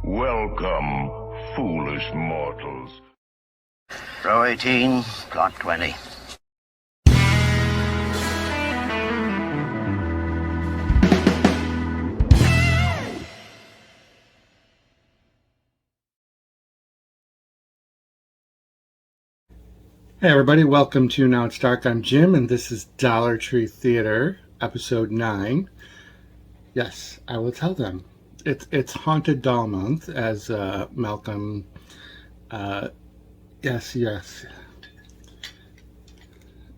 Welcome, foolish mortals. Row 18, plot 20. Hey everybody, welcome to Now It's Dark. I'm Jim, and this is Dollar Tree Theater, episode 9. Yes, I will tell them. It's Haunted Doll Month, as Malcolm, yes,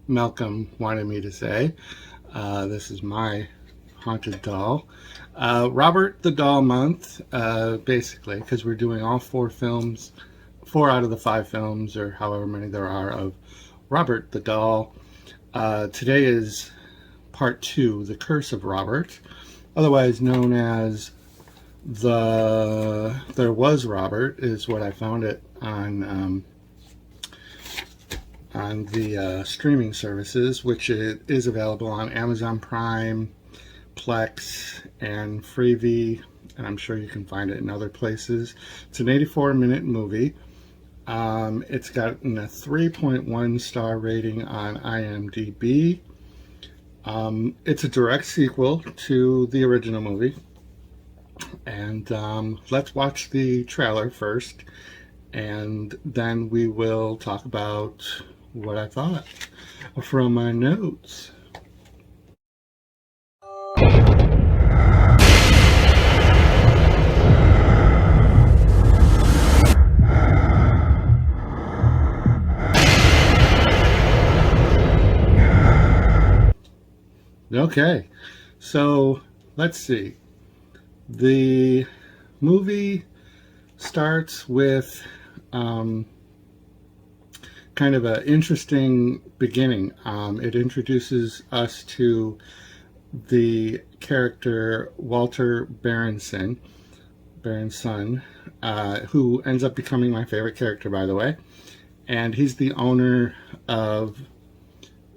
Malcolm wanted me to say. This is my haunted doll. Robert the Doll Month, basically, because we're doing all 4 out of the 5 films, or however many there are, of Robert the Doll. Today is part 2, The Curse of Robert, otherwise known as There Was Robert, is what I found it on the streaming services, which it is available on Amazon Prime, Plex, and Freevee, and I'm sure you can find it in other places. It's an 84-minute movie. It's gotten a 3.1 star rating on IMDb. It's a direct sequel to the original movie. And let's watch the trailer first, and then we will talk about what I thought from my notes. Okay, so let's see. The movie starts with kind of an interesting beginning. It introduces us to the character Walter Berenson, who ends up becoming my favorite character, by the way. And he's the owner of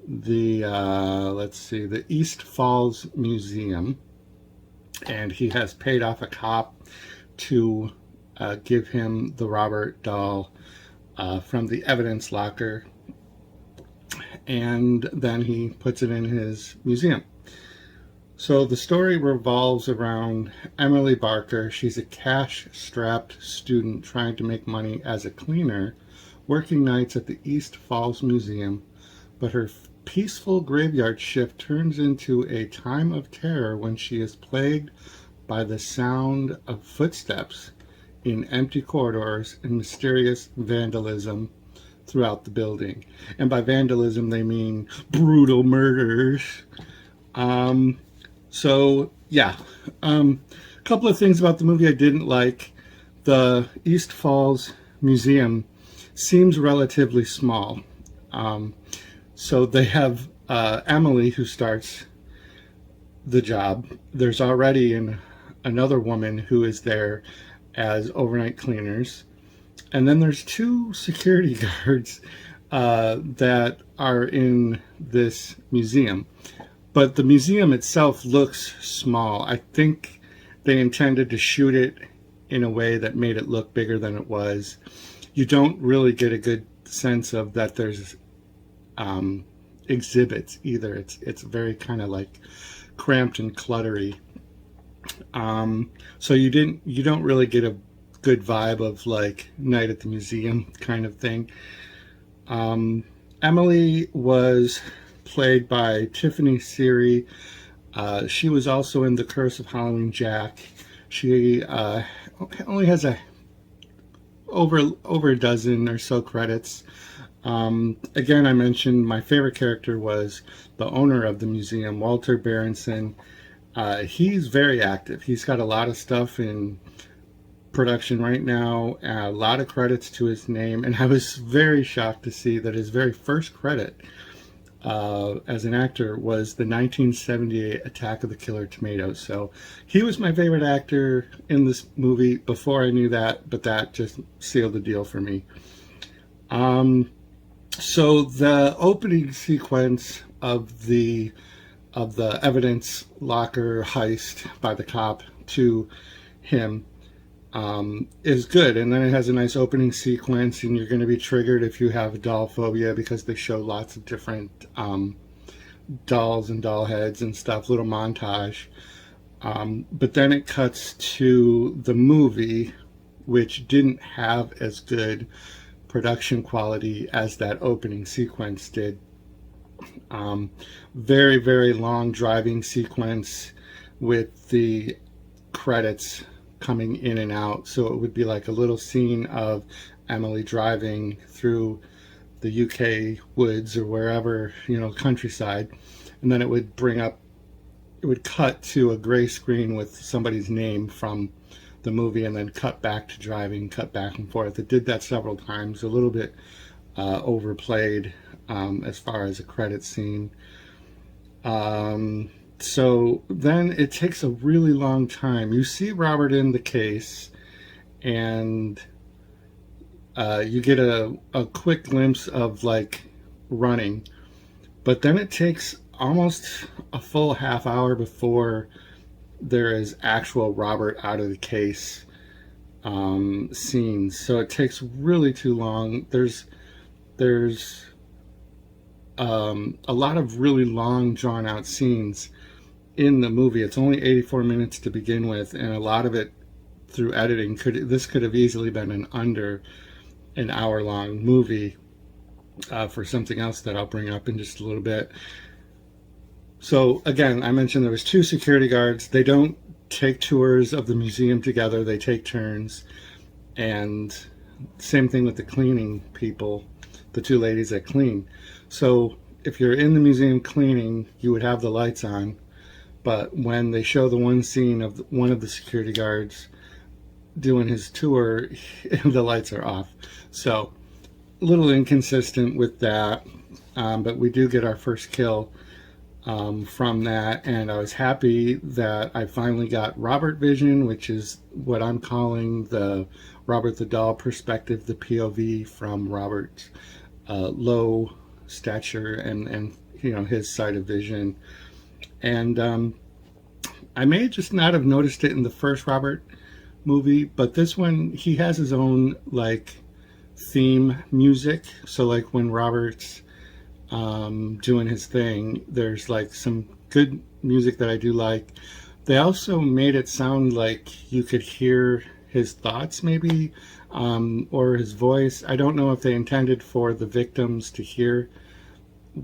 the the East Falls Museum, and he has paid off a cop to give him the Robert doll from the evidence locker, and then he puts it in his museum. So the story revolves around Emily Barker. She's a cash-strapped student trying to make money as a cleaner, working nights at the East Falls Museum, but her peaceful graveyard shift turns into a time of terror when she is plagued by the sound of footsteps in empty corridors and mysterious vandalism throughout the building. And by vandalism, they mean brutal murders. A couple of things about the movie I didn't like. The East Falls Museum seems relatively small. So they have Emily, who starts the job. There's already another woman who is there as overnight cleaners. And then there's 2 security guards that are in this museum. But the museum itself looks small. I think they intended to shoot it in a way that made it look bigger than it was. You don't really get a good sense of that there's exhibits either. It's very kind of like cramped and cluttery. So you don't really get a good vibe of like Night at the Museum kind of thing. Emily was played by Tiffany Seary. She was also in The Curse of Halloween Jack. She only has over a dozen or so credits. Again, I mentioned my favorite character was the owner of the museum, Walter Berenson. He's very active. He's got a lot of stuff in production right now, a lot of credits to his name, and I was very shocked to see that his very first credit as an actor was the 1978 Attack of the Killer Tomatoes. So he was my favorite actor in this movie before I knew that, but that just sealed the deal for me. So the opening sequence of the evidence locker heist by the cop to him is good. And then it has a nice opening sequence, and you're going to be triggered if you have doll phobia, because they show lots of different dolls and doll heads and stuff, little montage. But then it cuts to the movie, which didn't have as good production quality as that opening sequence did. Very, very long driving sequence with the credits coming in and out. So it would be like a little scene of Emily driving through the UK woods or wherever, countryside. And then it would cut to a gray screen with somebody's name from the movie, and then cut back to driving, cut back and forth. It did that several times, a little bit overplayed as far as a credit scene. So then it takes a really long time. You see Robert in the case, and you get a quick glimpse of like running, but then it takes almost a full half hour before there is actual Robert out of the case scenes. So it takes really too long. There's a lot of really long, drawn out scenes in the movie. It's only 84 minutes to begin with, and a lot of it through editing this could have easily been an under an hour long movie for something else that I'll bring up in just a little bit. So again, I mentioned there was 2 security guards. They don't take tours of the museum together, they take turns. And same thing with the cleaning people, the 2 ladies that clean. So if you're in the museum cleaning, you would have the lights on, but when they show the one scene of one of the security guards doing his tour, the lights are off. So a little inconsistent with that, but we do get our first kill from that, and I was happy that I finally got Robert vision, which is what I'm calling the Robert the Doll perspective, the POV from Robert's low stature and his side of vision. And I may just not have noticed it in the first Robert movie, but this one, he has his own like theme music. So like when Robert's doing his thing, there's like some good music that I do like. They also made it sound like you could hear his thoughts maybe, or his voice. I don't know if they intended for the victims to hear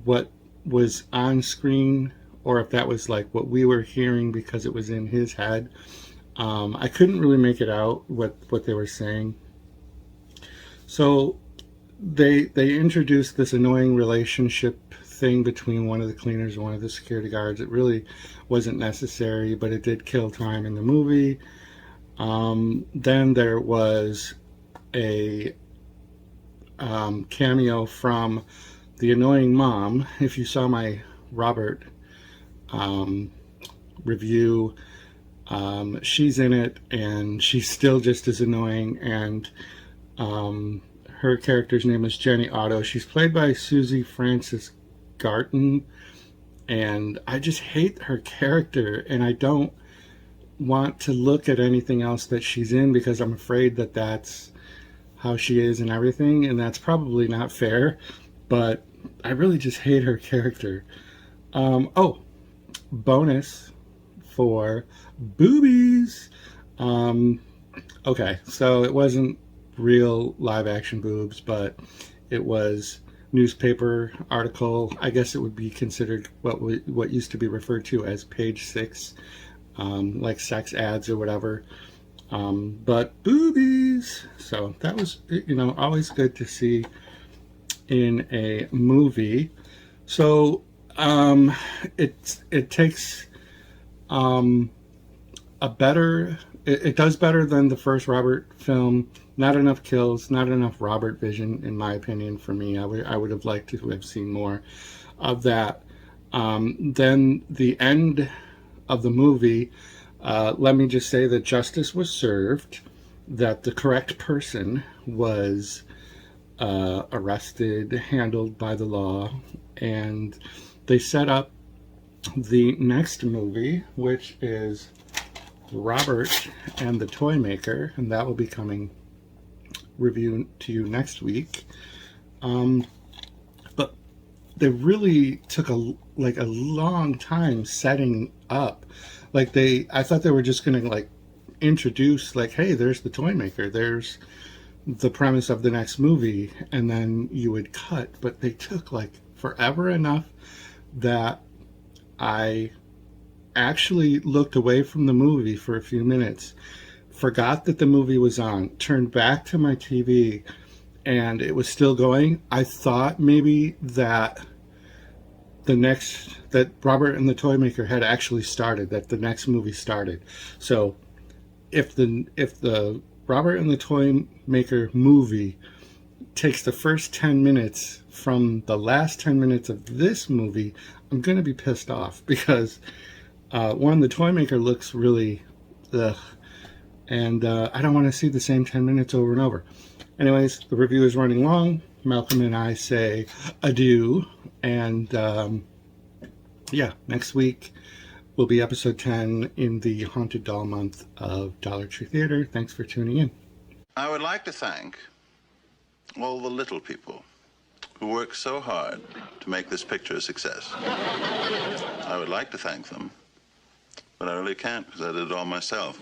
what was on screen, or if that was like what we were hearing because it was in his head. I couldn't really make it out what they were saying. So they introduced this annoying relationship thing between one of the cleaners and one of the security guards. It really wasn't necessary, but it did kill time in the movie. Then there was a cameo from the annoying mom. If you saw my Robert review, she's in it, and she's still just as annoying. And her character's name is Jenny Otto. She's played by Susie Francis Garton, and I just hate her character, and I don't want to look at anything else that she's in because I'm afraid that that's how she is and everything, and that's probably not fair, but I really just hate her character. Bonus for boobies. Okay, so it wasn't real live action boobs, but it was newspaper article. I guess it would be considered what used to be referred to as page 6, like sex ads or whatever, but boobies. So that was, always good to see in a movie. So it takes it does better than the first Robert film. Not enough kills, not enough Robert vision, in my opinion. For me, I would have liked to have seen more of that. Then the end of the movie, let me just say that justice was served, that the correct person was arrested, handled by the law, and they set up the next movie, which is Robert and the Toy Maker, and that will be coming review to you next week. But they really took a long time setting up. I thought they were just going to introduce hey, there's the Toy Maker, there's the premise of the next movie, and then you would cut. But they took forever enough that I actually looked away from the movie for a few minutes, forgot that the movie was on, turned back to my TV, and it was still going. I thought maybe that Robert and the Toy Maker had actually started, that the next movie started. So if the Robert and the Toy Maker movie takes the first 10 minutes from the last 10 minutes of this movie, I'm going to be pissed off, because one, the Toy Maker looks really ugh, and I don't want to see the same 10 minutes over and over. Anyways, the review is running long. Malcolm and I say adieu, and yeah, next week will be episode 10 in the Haunted Doll month of Dollar Tree Theater. Thanks for tuning in. I would like to thank all the little people who work so hard to make this picture a success. I would like to thank them, but I really can't, because I did it all myself.